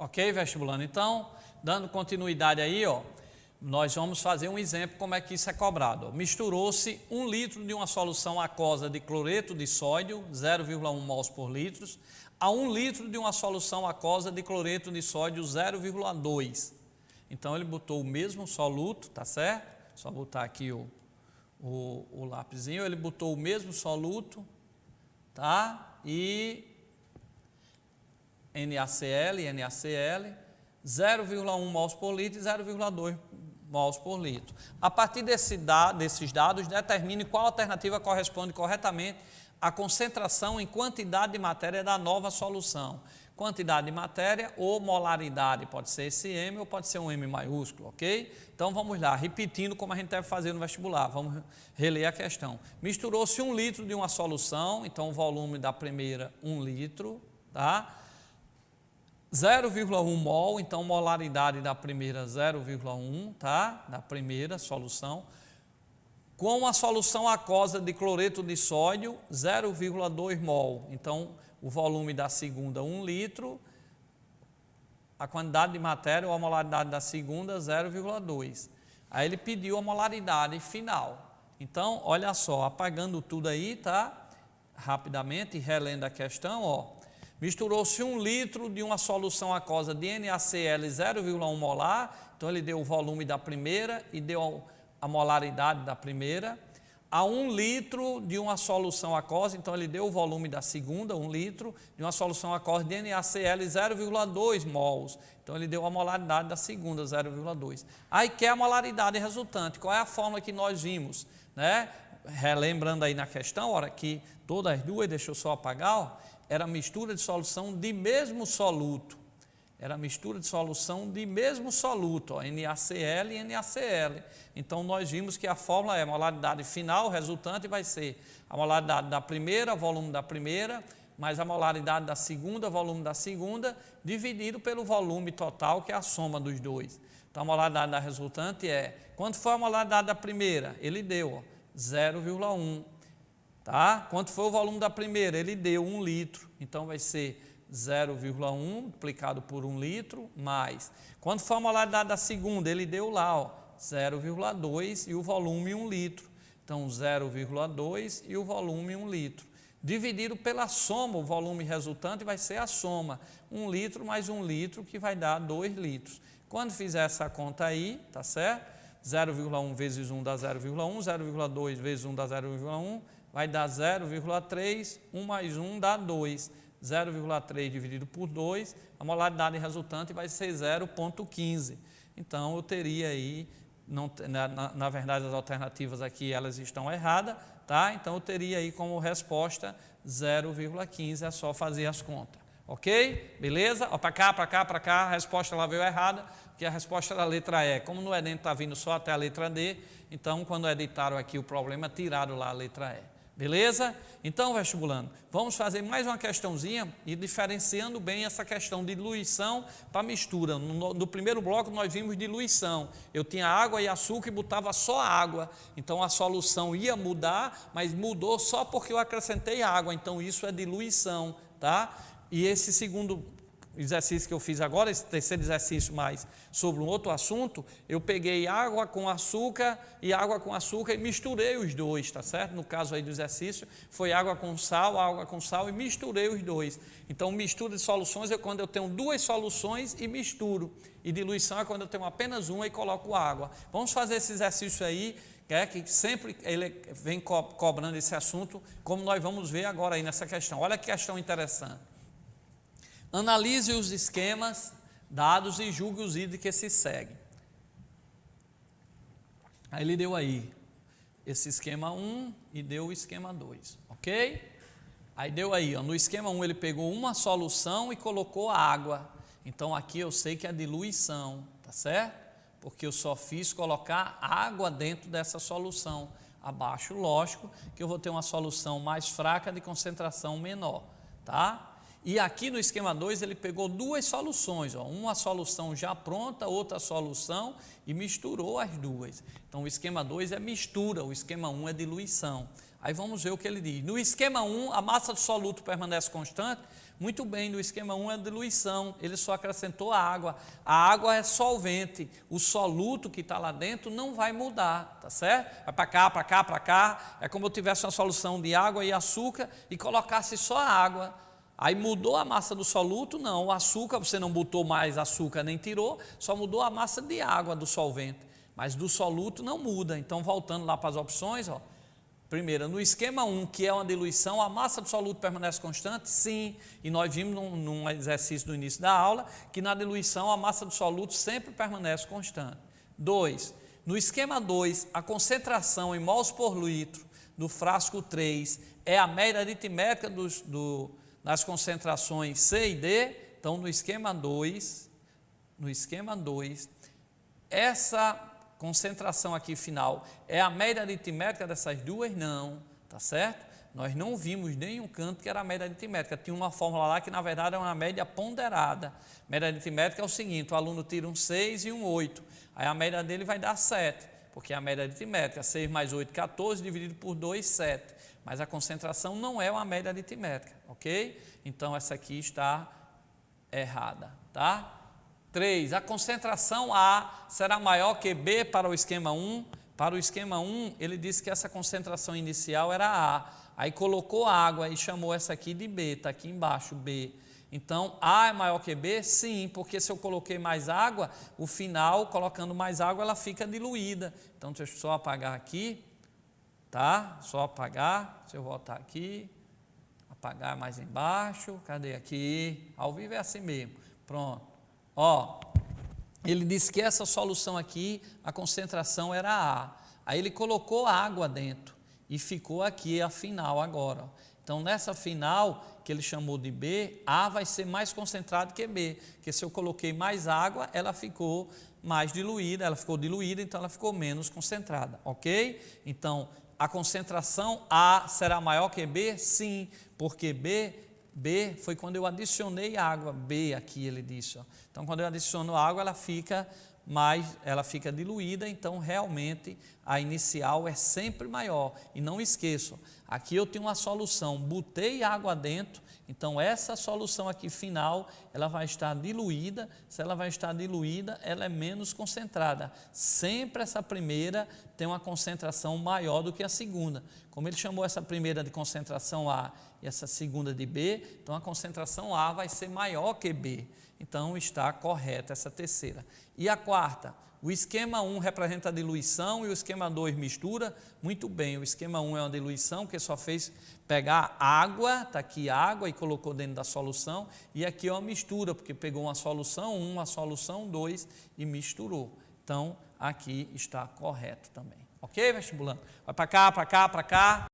Ok, vestibulando? Então, dando continuidade aí, ó, nós vamos fazer um exemplo como é que isso é cobrado. Misturou-se 1 litro de uma solução aquosa de cloreto de sódio, 0,1 mols por litro, a 1 litro de uma solução aquosa de cloreto de sódio, 0,2. Então, ele botou o mesmo soluto, tá certo? Só botar aqui o lapisinho, ele botou o mesmo soluto, tá? E NaCl, 0,1 mols por litro e 0,2 mols por litro. A partir desses dados, determine qual alternativa corresponde corretamente à concentração em quantidade de matéria da nova solução. Quantidade de matéria ou molaridade, pode ser esse M ou pode ser um M maiúsculo, ok? Então vamos lá, repetindo como a gente deve fazer no vestibular, vamos reler a questão. Misturou-se 1 litro de uma solução, então o volume da primeira 1 litro, tá? 0,1 mol, então molaridade da primeira 0,1, tá? Da primeira solução, com a solução aquosa de cloreto de sódio 0,2 mol, então o volume da segunda 1 litro, a quantidade de matéria ou a molaridade da segunda 0,2. Aí ele pediu a molaridade final. Então, olha só, apagando tudo aí, tá? Rapidamente, relendo a questão, ó. Misturou-se 1 litro de uma solução aquosa de NaCl 0,1 molar, então ele deu o volume da primeira e deu a molaridade da primeira, a 1 litro de uma solução aquosa, então ele deu o volume da segunda, 1 litro, de uma solução aquosa de NaCl 0,2 mols, então ele deu a molaridade da segunda, 0,2. Aí quer a molaridade resultante, qual é a fórmula que nós vimos, né? Relembrando aí na questão, hora que todas as duas, deixa eu só apagar, ó, era mistura de solução de mesmo soluto. Era mistura de solução de mesmo soluto, ó, NaCl e NaCl. Então, nós vimos que a fórmula é molaridade final, o resultante vai ser a molaridade da primeira, volume da primeira, mais a molaridade da segunda, volume da segunda, dividido pelo volume total, que é a soma dos dois. Então, a molaridade da resultante é, quanto foi a molaridade da primeira? Ele deu 0,1. Tá? Quanto foi o volume da primeira? Ele deu 1 litro, então vai ser 0,1 multiplicado por 1 litro, mais. Quanto foi a molaridade da segunda? Ele deu lá, 0,2 e o volume 1 litro. Então, 0,2 e o volume 1 litro. Dividido pela soma, o volume resultante vai ser a soma. 1 litro mais 1 litro, que vai dar 2 litros. Quando fizer essa conta aí, tá certo? 0,1 vezes 1 dá 0,1, 0,2 vezes 1 dá 0,1, vai dar 0,3, 1 mais 1 dá 2. 0,3 dividido por 2, a molaridade resultante vai ser 0,15. Então, eu teria aí, na verdade, as alternativas aqui, elas estão erradas, tá? Então, eu teria aí como resposta 0,15, é só fazer as contas. Ok? Beleza? Para cá, para cá, para cá, a resposta lá veio errada, porque a resposta da letra E. Como no Enem está vindo só até a letra D, então, quando editaram aqui o problema, tiraram lá a letra E. Beleza? Então, vestibulando, vamos fazer mais uma questãozinha e diferenciando bem essa questão de diluição para mistura. No primeiro bloco nós vimos diluição. Eu tinha água e açúcar e botava só água. Então a solução ia mudar, mas mudou só porque eu acrescentei água. Então isso é diluição, tá? E esse segundo exercício que eu fiz agora, esse terceiro exercício mais sobre um outro assunto, eu peguei água com açúcar e misturei os dois, tá certo? No caso aí do exercício, foi água com sal e misturei os dois. Então, mistura de soluções é quando eu tenho duas soluções e misturo. E diluição é quando eu tenho apenas uma e coloco água. Vamos fazer esse exercício aí, que sempre ele vem cobrando esse assunto, como nós vamos ver agora aí nessa questão. Olha que questão interessante. Analise os esquemas dados e julgue os itens que se seguem. Aí ele deu aí esse esquema 1 e deu o esquema 2, ok? Aí deu aí, ó, no esquema 1 ele pegou uma solução e colocou água. Então aqui eu sei que é diluição, tá certo? Porque eu só fiz colocar água dentro dessa solução. Abaixo, lógico, que eu vou ter uma solução mais fraca de concentração menor, tá? E aqui no esquema 2 ele pegou duas soluções, ó, uma solução já pronta, outra solução e misturou as duas. Então o esquema 2 é mistura, o esquema 1 é diluição. Aí vamos ver o que ele diz. No esquema 1, a massa do soluto permanece constante. Muito bem, no esquema 1 é a diluição, ele só acrescentou a água. A água é solvente, o soluto que está lá dentro não vai mudar, tá certo? Vai para cá, para cá, para cá. É como eu tivesse uma solução de água e açúcar e colocasse só a água. Aí mudou a massa do soluto? Não, o açúcar, você não botou mais açúcar nem tirou, só mudou a massa de água do solvente. Mas do soluto não muda. Então, voltando lá para as opções, ó. Primeiro, no esquema 1, que é uma diluição, a massa do soluto permanece constante? Sim, e nós vimos num exercício do início da aula, que na diluição a massa do soluto sempre permanece constante. 2, no esquema 2, a concentração em mols por litro do frasco 3 é a média aritmética das concentrações C e D. Então, no esquema 2, essa concentração aqui final é a média aritmética dessas duas? Não, tá certo? Nós não vimos nenhum canto que era a média aritmética. Tinha uma fórmula lá que na verdade é uma média ponderada. Média aritmética é o seguinte: o aluno tira um 6 e um 8, aí a média dele vai dar 7, porque a média aritmética 6 mais 8, 14, dividido por 2, 7. Mas a concentração não é uma média aritmética, ok? Então essa aqui está errada, tá? 3, a concentração A será maior que B para o esquema 1. Para o esquema 1, ele disse que essa concentração inicial era A. Aí colocou água e chamou essa aqui de B, está aqui embaixo, B. Então, A é maior que B? Sim, porque se eu coloquei mais água, o final, colocando mais água, ela fica diluída. Então, deixa eu só apagar aqui, tá? Só apagar, se eu voltar aqui, apagar mais embaixo, cadê aqui? Ao vivo é assim mesmo, pronto. Ó, ele disse que essa solução aqui, a concentração era A. Aí ele colocou água dentro e ficou aqui a final agora. Então, nessa final, que ele chamou de B, A vai ser mais concentrado que B, porque se eu coloquei mais água, ela ficou mais diluída, então ela ficou menos concentrada, ok? Então, a concentração A será maior que B? Sim, porque B foi quando eu adicionei água, B aqui ele disse, ó. Então quando eu adiciono água ela fica diluída, então realmente a inicial é sempre maior. E não esqueçam, aqui eu tenho uma solução, botei água dentro, então essa solução aqui final, ela vai estar diluída. Se ela vai estar diluída, ela é menos concentrada. Sempre essa primeira tem uma concentração maior do que a segunda. Como ele chamou essa primeira de concentração A e essa segunda de B, então a concentração A vai ser maior que B. Então está correta essa terceira. E a quarta? O esquema 1 representa a diluição e o esquema 2 mistura. Muito bem, o esquema 1 é uma diluição, que só fez pegar água, está aqui água e colocou dentro da solução, e aqui é uma mistura, porque pegou uma solução 1, uma solução 2 e misturou. Então, aqui está correto também. Ok, vestibulando? Vai para cá, para cá, para cá.